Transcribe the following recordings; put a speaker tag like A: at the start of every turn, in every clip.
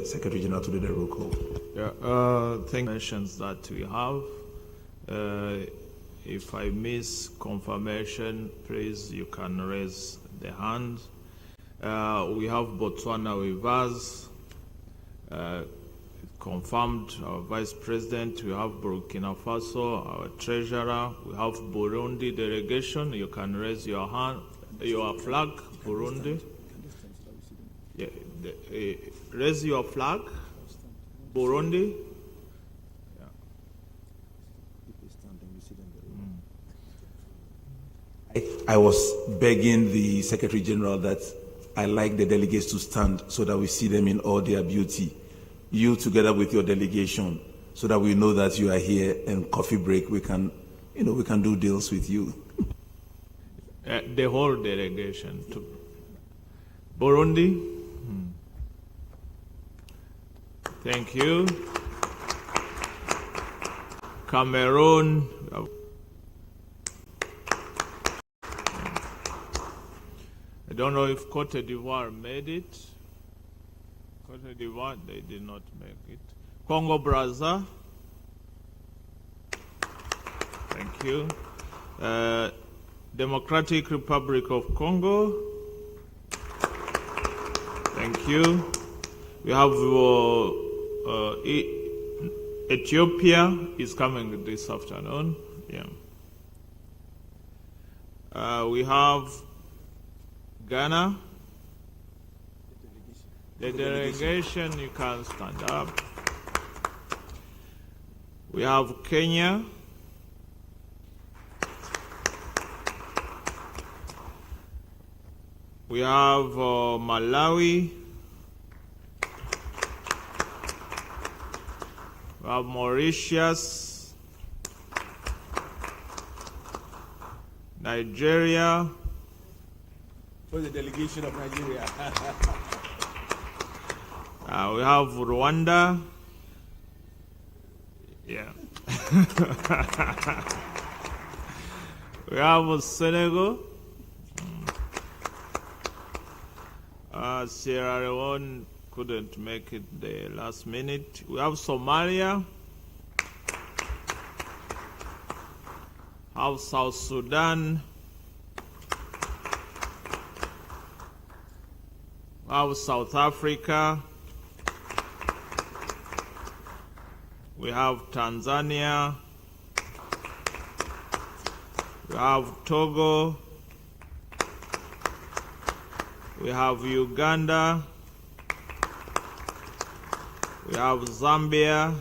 A: Secretary General to do the roll call.
B: Thank mentions that we have. If I miss confirmation, please, you can raise the hand. We have Botswana with us. Confirmed our Vice President. We have Burkina Faso, our Treasurer. We have Burundi delegation. You can raise your hand, your flag, Burundi. Yeah, raise your flag, Burundi.
A: I was begging the Secretary General that I like the delegates to stand so that we see them in all their beauty. You together with your delegation, so that we know that you are here, and coffee break we can do deals with you.
B: The whole delegation to Burundi. Thank you. Cameroon. I don't know if Cote d'Ivoire made it. Cote d'Ivoire, they did not make it. Congo Brazza. Thank you. Democratic Republic of Congo. Thank you. We have Ethiopia is coming this afternoon. Yeah. We have Ghana. The delegation, you can stand up. We have Kenya. We have Malawi. We have Mauritius. Nigeria.
A: For the delegation of Nigeria.
B: We have Rwanda. Yeah. We have Senegal. Sierra Leone couldn't make it the last minute. We have Somalia. Have South Sudan. We have South Africa. We have Tanzania. We have Togo. We have Uganda. We have Zambia.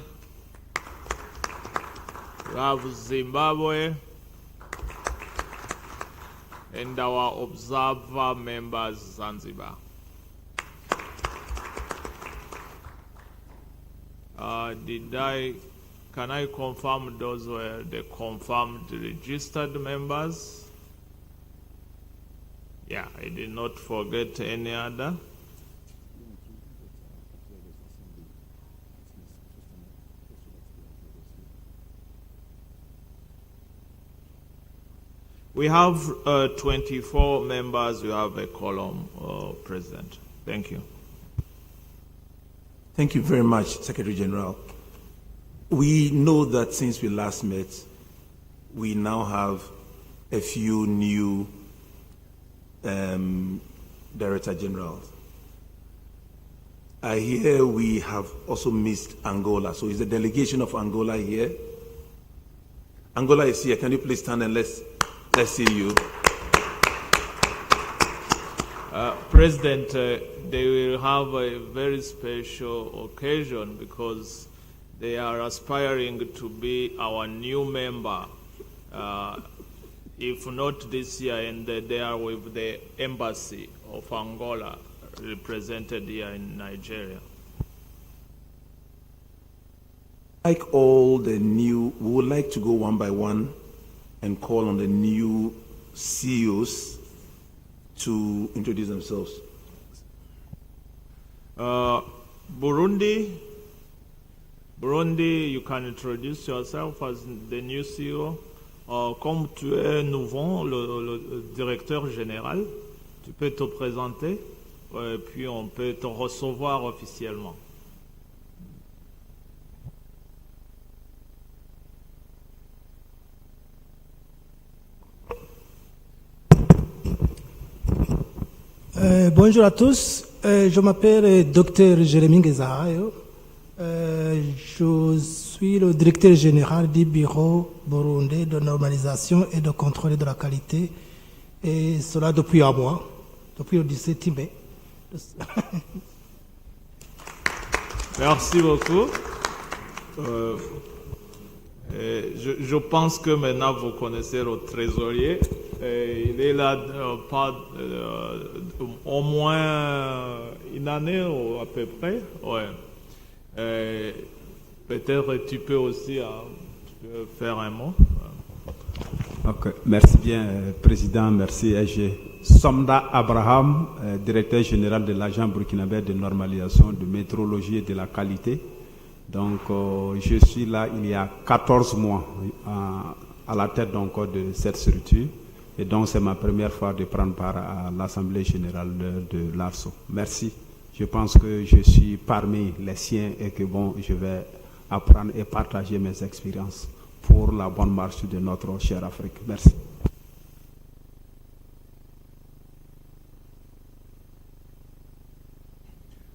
B: We have Zimbabwe. And our observer members, Zanzibar. Can I confirm those were the confirmed registered members? Yeah, I did not forget any other. We have 24 members. We have a quorum, President. Thank you.
A: Thank you very much, Secretary General. We know that since we last met, we now have a few new Director Generals. I hear we have also missed Angola. So is the delegation of Angola here? Angola is here. Can you please stand and let's see you.
B: President, they will have a very special occasion because they are aspiring to be our new member. If not this year, and they are with the embassy of Angola represented here in Nigeria.
A: Like all the new, we would like to go one by one and call on the new CEOs to introduce themselves.
B: Burundi, you can introduce yourself as the new CEO. Comme tu es nouveau, le directeur général, tu peux te présenter, puis on peut te recevoir officiellement.
C: Bonjour à tous, je m'appelle Dr Jérémy Ngezahayo. Je suis le directeur général du Bureau burundais de normalisation et de contrôle de la qualité, et cela depuis un mois, depuis le 17 mai.
B: Merci beaucoup. Je pense que maintenant vous connaissez le trésorier. Il est là au moins une année ou à peu près. Ouais. Peut-être tu peux aussi faire un mot.
D: Ok, merci bien, Président, merci SG. Somda Abraham, directeur général de l'agence burkinabé de normalisation de métrologie et de la qualité. Donc, je suis là il y a 14 mois à la tête donc, de cette structure. Et donc, c'est ma première fois de prendre part à l'Assemblée générale de l'Arso. Merci. Je pense que je suis parmi les siens et que bon, je vais apprendre et partager mes expériences pour la bonne marche de notre chère Afrique. Merci.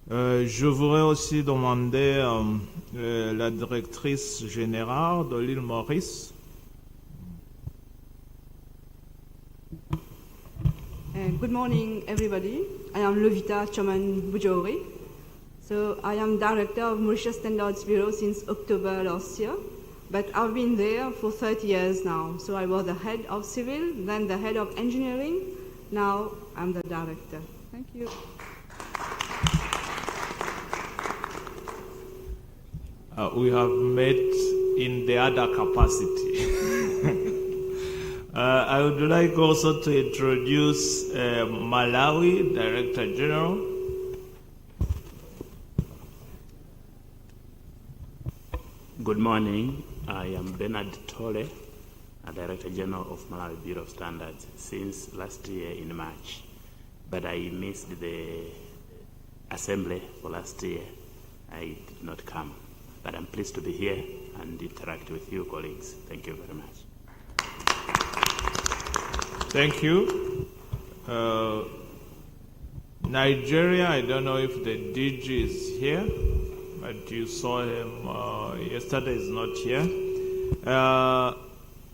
B: Je voudrais aussi demander la directrice générale de l'île Maurice.
E: Good morning, everybody. I am Lovita Chaman Bujori. So I am director of Mauritius Standards Bureau since October last year, but I've been there for 30 years now. So I was the head of civil, then the head of engineering. Now I'm the director. Thank you.
B: We have met in the other capacity. I would like also to introduce Malawi Director General.
F: Good morning. I am Bernard Tole, Director General of Malawi Bureau of Standards since last year in March. But I missed the assembly for last year. I did not come. But I'm pleased to be here and interact with you, colleagues. Thank you very much.
B: Thank you. Nigeria, I don't know if the DG is here, but you saw him yesterday, is not here.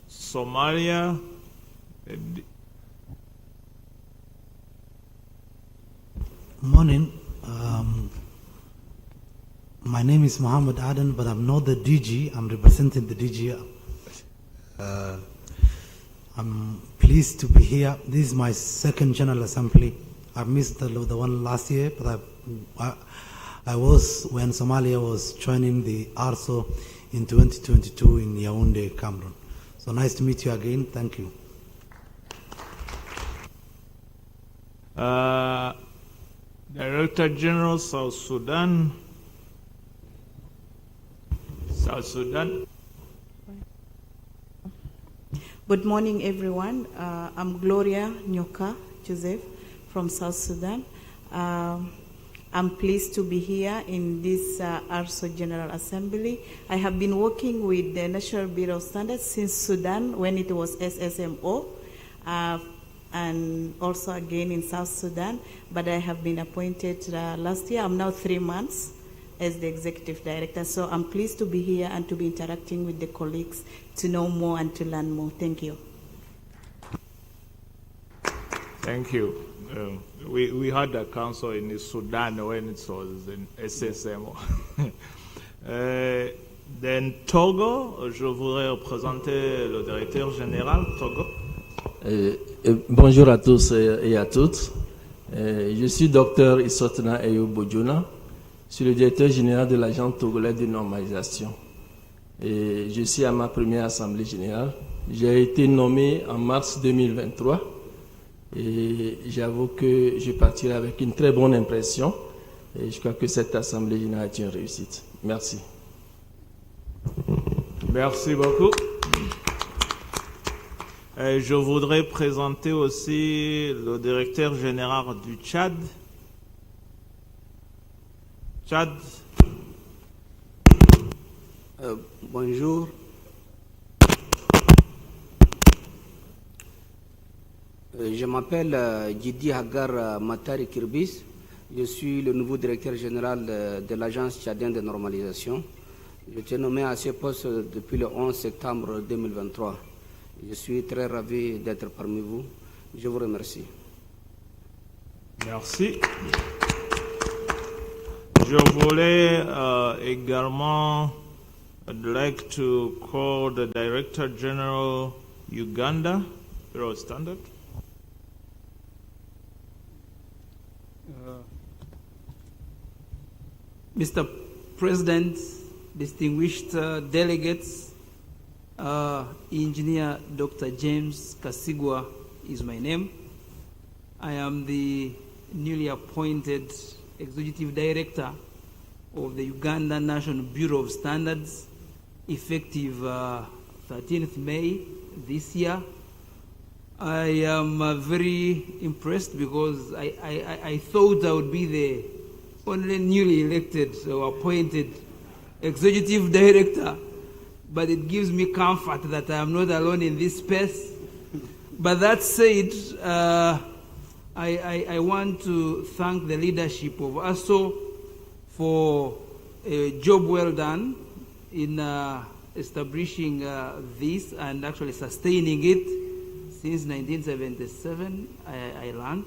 B: Somalia.
C: Morning. My name is Mohammed Aden, but I'm not the DG. I'm representing the DG. I'm pleased to be here. This is my second General Assembly. I missed the one last year, but I was when Somalia was joining the Arso in 2022 in Yaoundé, Cameroon. So nice to meet you again. Thank you.
B: Director General, South Sudan. South Sudan.
G: Good morning, everyone. I'm Gloria Nyoka Joseph from South Sudan. I'm pleased to be here in this Arso General Assembly. I have been working with the National Bureau of Standards since Sudan when it was SSMO, and also again in South Sudan, but I have been appointed last year. I'm now 3 months as the Executive Director, so I'm pleased to be here and to be interacting with the colleagues to know more and to learn more. Thank you.
B: Thank you. We had a council in Sudan when it was in SSMO. Then Togo, je voudrais présenter le directeur général Togo.
H: Bonjour à tous et à toutes. Je suis Dr Isotna ABUJA. Je suis le directeur général de l'agence togolaise de normalisation. Et je suis à ma première assemblée générale. J'ai été nommé en mars 2023 et j'avoue que je partirai avec une très bonne impression et je crois que cette assemblée générale est une réussite. Merci.
B: Merci beaucoup. Je voudrais présenter aussi le directeur général du Tchad. Tchad.
I: Bonjour. Je m'appelle Gidi Hagar Matari Kirbis. Je suis le nouveau directeur général de l'Agence tchadienne de normalisation. J'ai été nommé à ce poste depuis le 11 septembre 2023. Je suis très ravi d'être parmi vous. Je vous remercie.
B: Merci. Je voulais également like to call the Director General Uganda, Bureau of Standard.
J: Mr. President, distinguished delegates, Engineer Dr. James Kasigwa is my name. I am the newly appointed Executive Director of the Uganda National Bureau of Standards, effective 13th May this year. I am very impressed because I thought I would be the only newly elected or appointed Executive Director, but it gives me comfort that I am not alone in this space. But that said, I want to thank the leadership of ASO for a job well done in establishing this and actually sustaining it since 1977, I learned.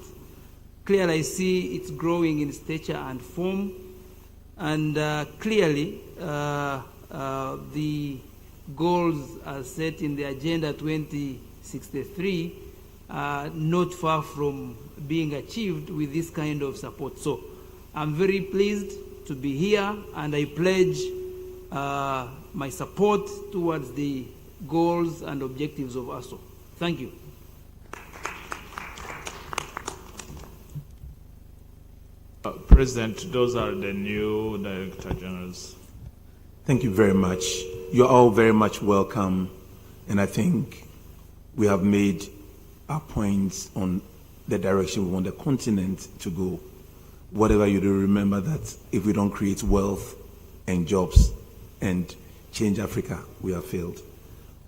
J: Clearly, I see it's growing in stature and form, and clearly the goals are set in the Agenda 2063 are not far from being achieved with this kind of support. So I'm very pleased to be here, and I pledge my support towards the goals and objectives of ASO. Thank you.
B: President, those are the new Director Generals.
A: Thank you very much. You're all very much welcome, and I think we have made our points on the direction we want the continent to go. Whatever you do, remember that if we don't create wealth and jobs and change Africa, we have failed.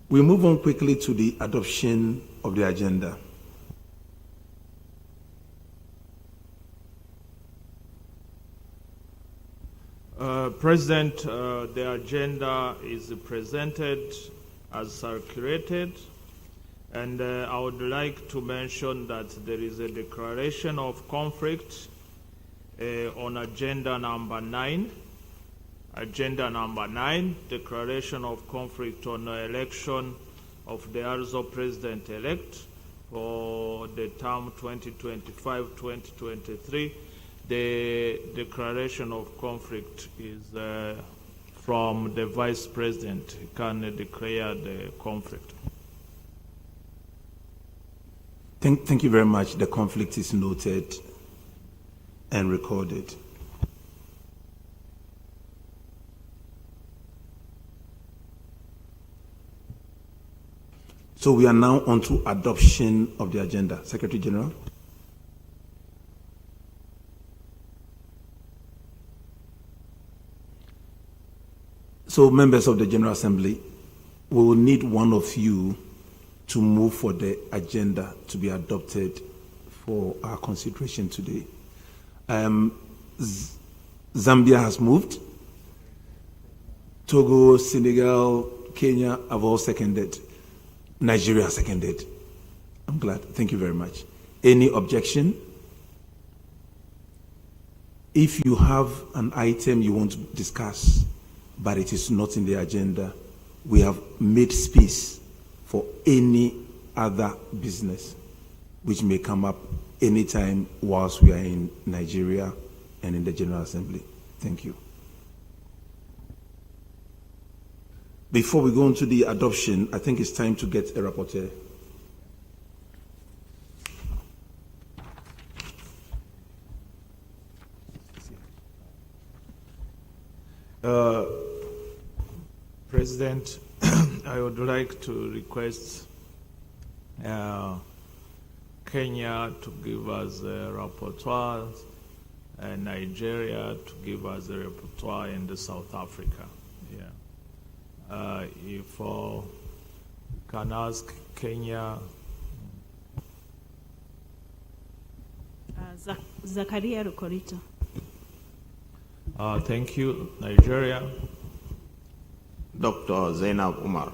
A: We move on quickly to the adoption of the agenda.
B: President, the agenda is presented as circulated, and I would like to mention that there is a declaration of conflict on agenda number 9. Agenda number 9, declaration of conflict on the election of the Arso president-elect for the term 2025-2023. The declaration of conflict is from the Vice President. He can declare the conflict.
A: Thank you very much. The conflict is noted and recorded. So we are now on to adoption of the agenda. Secretary General. So members of the General Assembly, we will need one of you to move for the agenda to be adopted for our consideration today. Zambia has moved. Togo, Senegal, Kenya have all seconded. Nigeria seconded. I'm glad. Thank you very much. Any objection? If you have an item you want to discuss, but it is not in the agenda, we have made space for any other business which may come up anytime whilst we are in Nigeria and in the General Assembly. Thank you. Before we go into the adoption, I think it's time to get a rapporteur.
B: President, I would like to request Kenya to give us a rapporteur, and Nigeria to give us a rapporteur in the South Africa. Yeah. If can ask Kenya
K: Zakaria Rukorito.
B: Thank you. Nigeria.
L: Dr. Zainab Umar.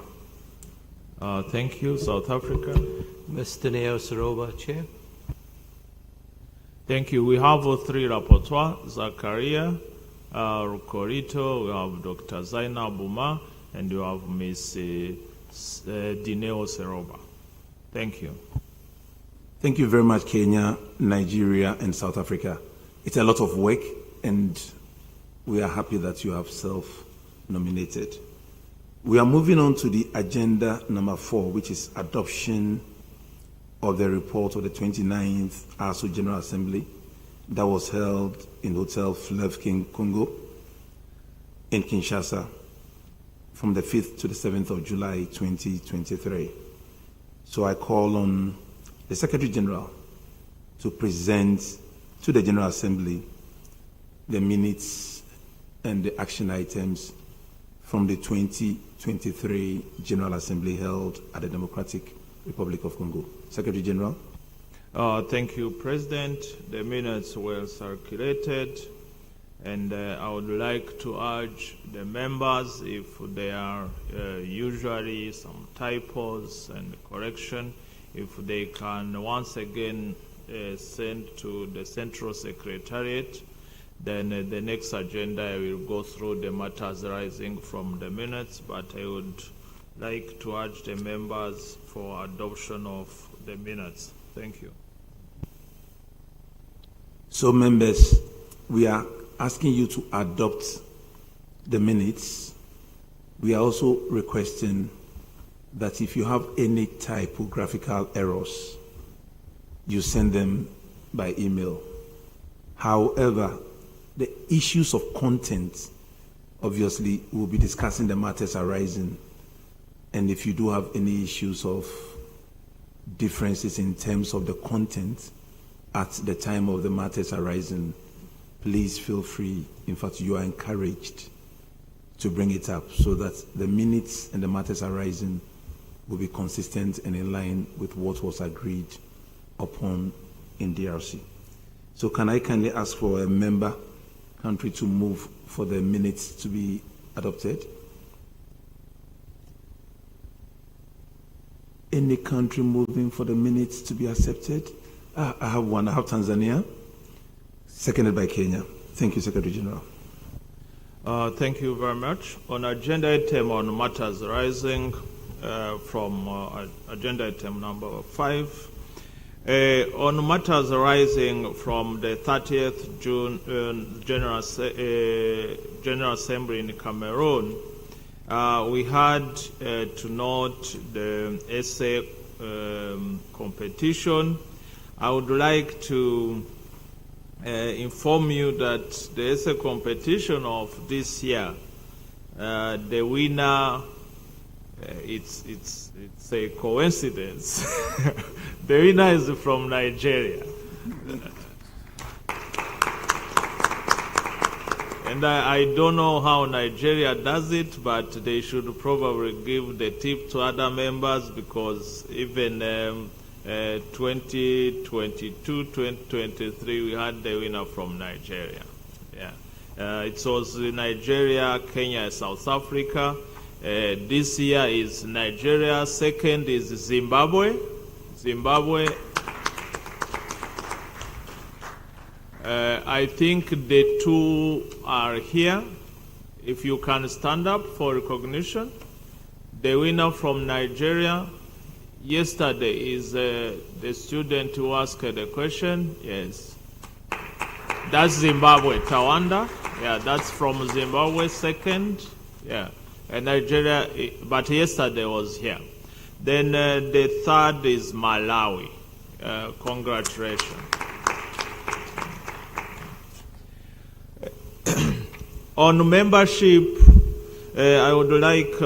B: Thank you. South Africa.
M: Mr. Neo Saroba, Chair.
B: Thank you. We have 3 rapporteurs, Zakaria Rukorito, we have Dr. Zainab Umar, and you have Ms. Dineo Seroba. Thank you.
A: Thank you very much, Kenya, Nigeria, and South Africa. It's a lot of work, and we are happy that you have self-nominated. We are moving on to the agenda number 4, which is adoption of the report of the 29th Arso General Assembly that was held in Hotel Fleuve King Congo in Kinshasa from the 5th to the 7th of July 2023. So I call on the Secretary General to present to the General Assembly the minutes and the action items from the 2023 General Assembly held at the Democratic Republic of Congo. Secretary General.
B: Thank you, President. The minutes were circulated, and I would like to urge the members, if there are usually some typos and correction, if they can once again send to the Central Secretariat, then the next agenda I will go through the matters arising from the minutes, but I would like to urge the members for adoption of the minutes. Thank you.
A: So, members, we are asking you to adopt the minutes. We are also requesting that if you have any typographical errors, you send them by email. However, the issues of content, obviously, we'll be discussing the matters arising. And if you do have any issues of differences in terms of the content at the time of the matters arising, please feel free. In fact, you are encouraged to bring it up so that the minutes and the matters arising will be consistent and in line with what was agreed upon in DRC. So can I kindly ask for a member country to move for the minutes to be adopted? Any country moving for the minutes to be accepted? I have one. I have Tanzania, seconded by Kenya. Thank you, Secretary General.
B: Thank you very much. On agenda item on matters arising from agenda item number 5, on matters arising from the 30th June General Assembly in Cameroon, we had to note the essay competition. I would like to inform you that the essay competition of this year, the winner, it's a coincidence. The winner is from Nigeria. And I don't know how Nigeria does it, but they should probably give the tip to other members, because even 2022, 2023, we had the winner from Nigeria. Yeah, it was Nigeria, Kenya, South Africa. This year is Nigeria. Second is Zimbabwe. I think the two are here. If you can stand up for recognition. The winner from Nigeria yesterday is the student who asked the question. Yes. That's Zimbabwe. Tawanda. Yeah, that's from Zimbabwe. Second. Yeah. And Nigeria, but yesterday was here. Then the third is Malawi. Congratulations. On membership, I would like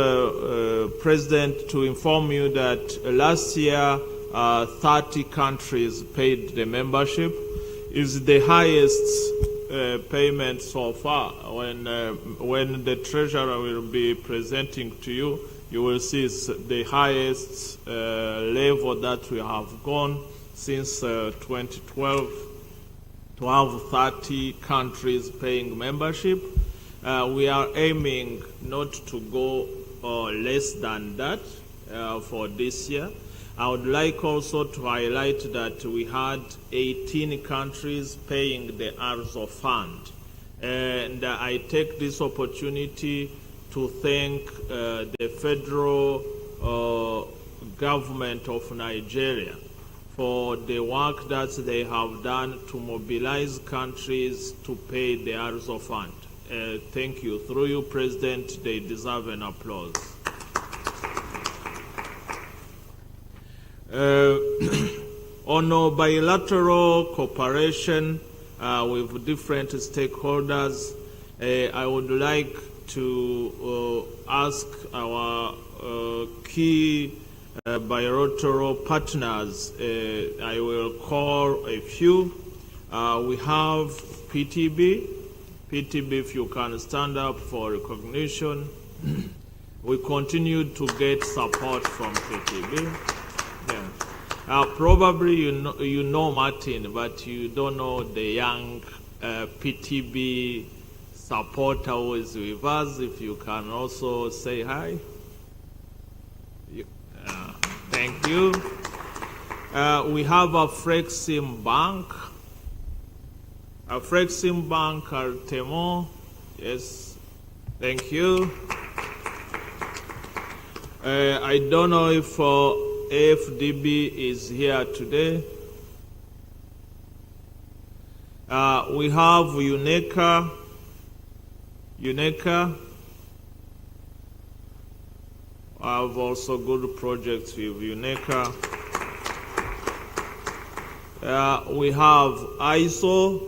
B: President to inform you that last year 30 countries paid the membership. Is the highest payment so far. When the treasurer will be presenting to you, you will see it's the highest level that we have gone since 2012. to have 30 countries paying membership. We are aiming not to go less than that for this year. I would like also to highlight that we had 18 countries paying the Arso Fund. And I take this opportunity to thank the federal government of Nigeria for the work that they have done to mobilize countries to pay the Arso Fund. Thank you. Through you, President, they deserve an applause. On bilateral cooperation with different stakeholders, I would like to ask our key bilateral partners. I will call a few. We have PTB. PTB, if you can stand up for recognition. We continue to get support from PTB. Yeah. Probably you know Martin, but you don't know the young PTB supporter who is with us. If you can also say hi. Thank you. We have a Flexim Bank. A Flexim Bank, Artemo. Yes, thank you. I don't know if AFDB is here today. We have UNECA. I have also good projects with UNECA. We have ISO,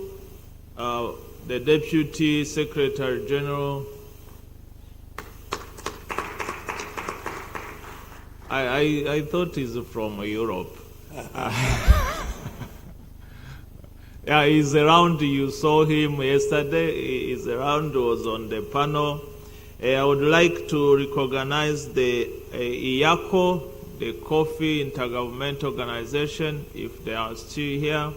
B: the Deputy Secretary General. I thought he's from Europe. Yeah, he's around. You saw him yesterday. He's around, was on the panel. I would like to recognize the IACO, the Coffee Intergovernmental Organization, if they are still here.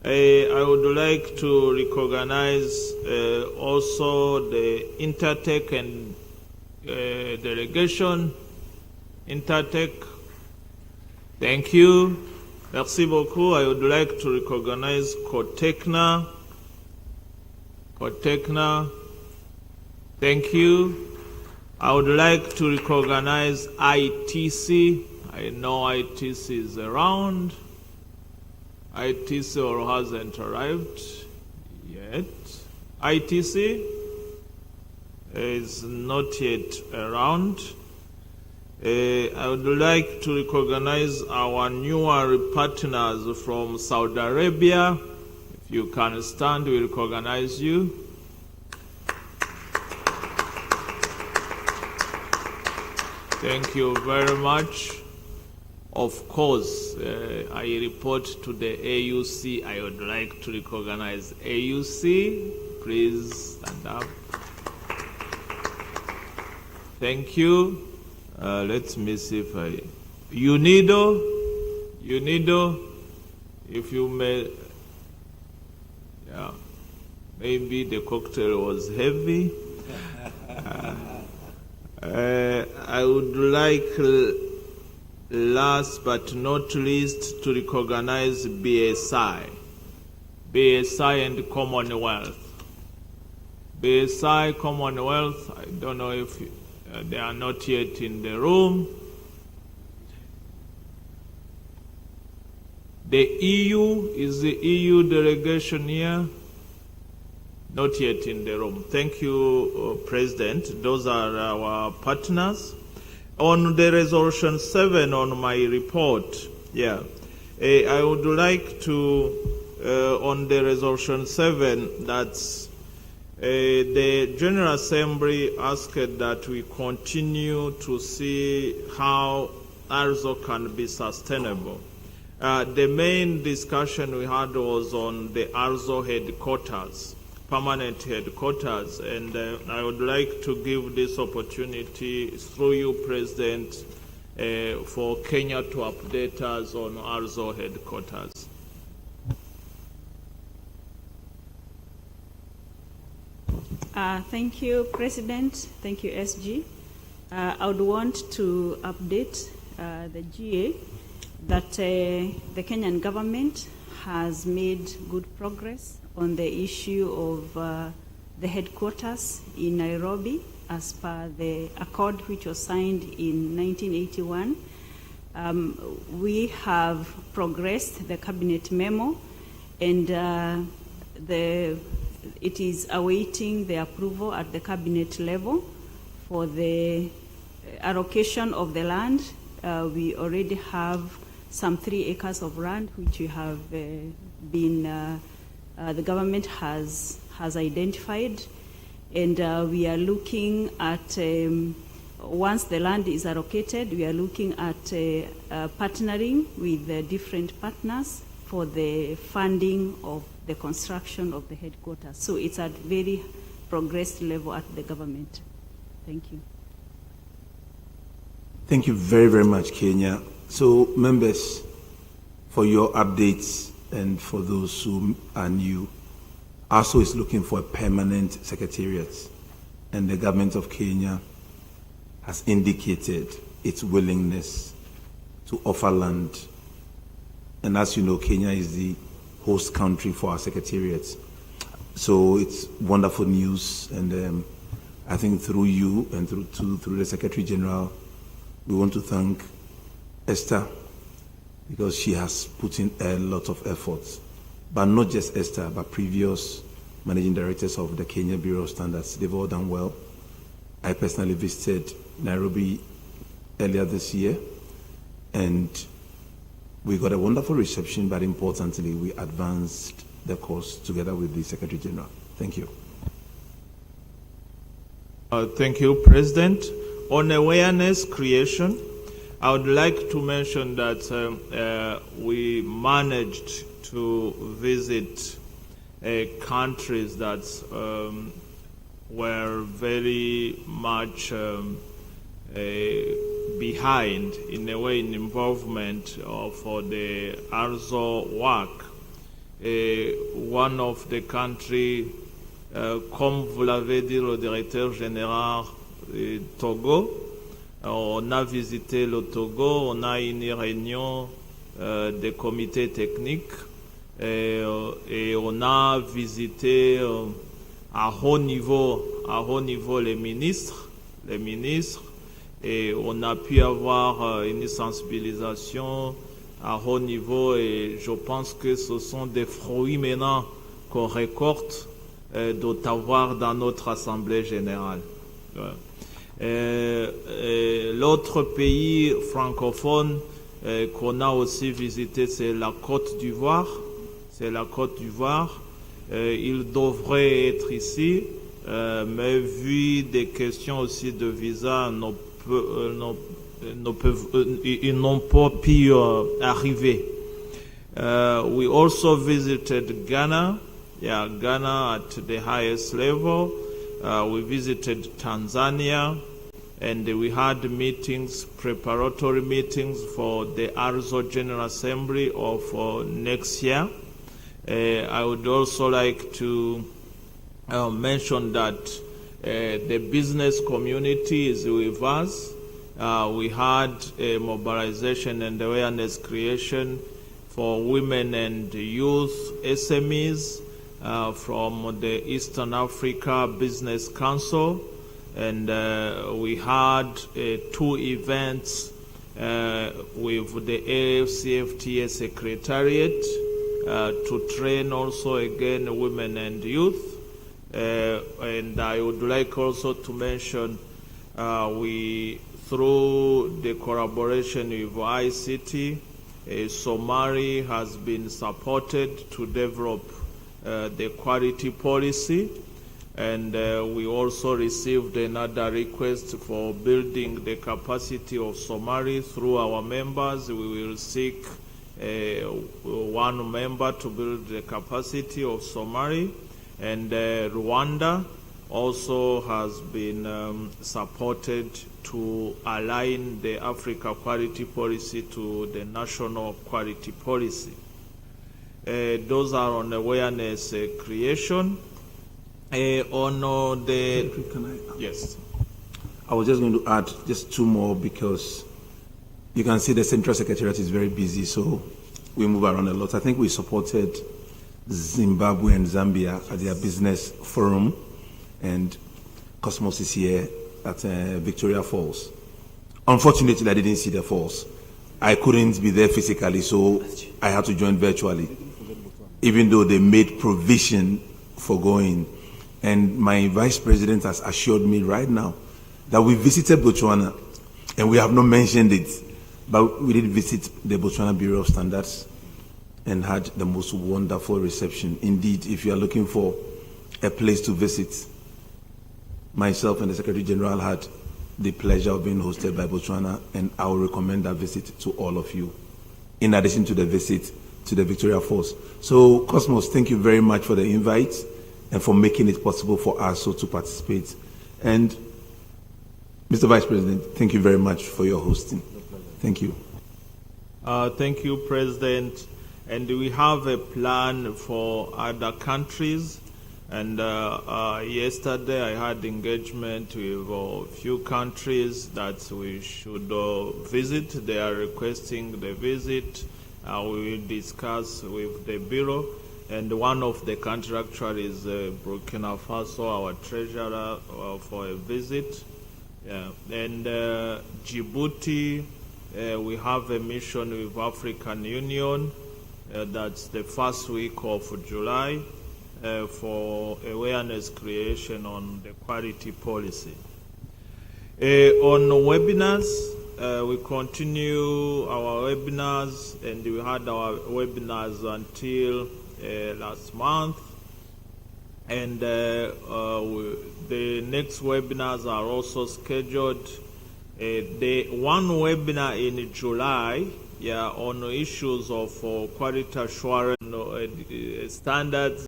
B: I would like to recognize also the Intertech and delegation. Intertech, thank you. Merci beaucoup. I would like to recognize Cotecna. Thank you. I would like to recognize ITC. I know ITC is around. ITC or hasn't arrived yet. ITC is not yet around. I would like to recognize our newer partners from Saudi Arabia. If you can stand, we recognize you. Thank you very much. Of course, I report to the AUC. I would like to recognize AUC. Please stand up. Thank you. Let me see if UNIDO, if you may, yeah, maybe the cocktail was heavy. I would like, last but not least, to recognize BSI and Commonwealth. BSI, Commonwealth, I don't know if they are not yet in the room. The EU, is the EU delegation here? Not yet in the room. Thank you, President. Those are our partners. On the resolution 7 on my report, I would like to, on the resolution 7, that's the General Assembly asked that we continue to see how Arso can be sustainable. The main discussion we had was on the Arso headquarters, permanent headquarters, and I would like to give this opportunity through you, President, for Kenya to update us on Arso headquarters.
K: Thank you, President. Thank you, SG. I would want to update the GA that the Kenyan government has made good progress on the issue of the headquarters in Nairobi as per the accord which was signed in 1981. We have progressed the cabinet memo, and it is awaiting the approval at the cabinet level for the allocation of the land. We already have some 3 acres of land which we have the government has identified, and we are looking at, once the land is allocated, we are looking at partnering with the different partners for the funding of the construction of the headquarters. So it's at very progressed level at the government. Thank you.
A: Thank you very, very much, Kenya. So, members, for your updates and for those who are new, ARSO is looking for a permanent secretariat, and the government of Kenya has indicated its willingness to offer land. And as you know, Kenya is the host country for our secretariat. So it's wonderful news, and I think through you and through the Secretary General, we want to thank Esther, because she has put in a lot of effort. But not just Esther, but previous managing directors of the Kenya Bureau of Standards. They've all done well. I personally visited Nairobi earlier this year, and we got a wonderful reception, but importantly, we advanced the cause together with the Secretary General. Thank you.
B: Thank you, President. On awareness creation, I would like to mention that we managed to visit countries that were very much behind in a way in involvement for the Arso work. One of the countries, comme vous l'avez dit, le directeur général Togo, on a visité le Togo, on a une réunion des comités techniques et on a visité à haut niveau les ministres, et on a pu avoir une sensibilisation à haut niveau, et je pense que ce sont des fruits maintenant qu'on récolte d'Ottawa dans notre Assemblée générale. L'autre pays francophone qu'on a aussi visité, c'est la Côte d'Ivoire. Il devrait être ici, mais vu des questions aussi de visa, ils n'ont pas pu arriver. We also visited Ghana. Ghana at the highest level. We visited Tanzania, and we had meetings, preparatory meetings for the Arso General Assembly of next year. I would also like to mention that the business community is with us. We had a mobilization and awareness creation for women and youth SMEs from the Eastern Africa Business Council, and we had 2 events with the AFCFTA Secretariat to train also again women and youth. And I would like also to mention we, through the collaboration with ICT, Somali has been supported to develop the quality policy, and we also received another request for building the capacity of Somali through our members. We will seek 1 member to build the capacity of Somali, and Rwanda also has been supported to align the Africa quality policy to the national quality policy. Those are on awareness creation. Yes.
A: I was just going to add just two more because you can see the Central Secretariat is very busy, so we move around a lot. I think we supported Zimbabwe and Zambia at their business forum, and Cosmos is here at Victoria Falls. Unfortunately, I didn't see the falls. I couldn't be there physically, so I had to join virtually, even though they made provision for going. And my vice president has assured me right now that we visited Botswana, and we have not mentioned it, but we did visit the Botswana Bureau of Standards and had the most wonderful reception. Indeed, if you are looking for a place to visit, myself and the Secretary General had the pleasure of being hosted by Botswana, and I will recommend that visit to all of you, in addition to the visit to the Victoria Falls. So, Cosmos, thank you very much for the invite and for making it possible for Arso to participate. And Mr. Vice President, thank you very much for your hosting. Thank you.
B: Thank you, President. And we have a plan for other countries. And yesterday I had engagement with a few countries that we should visit. They are requesting the visit. We will discuss with the Bureau. And one of the countries actually is Burkina Faso, our treasurer, for a visit. Yeah. And Djibouti, we have a mission with African Union. That's the first week of July. For awareness creation on the quality policy. On webinars, we continue our webinars, and we had our webinars until last month. And the next webinars are also scheduled. The one webinar in July, on issues of quality assurance standards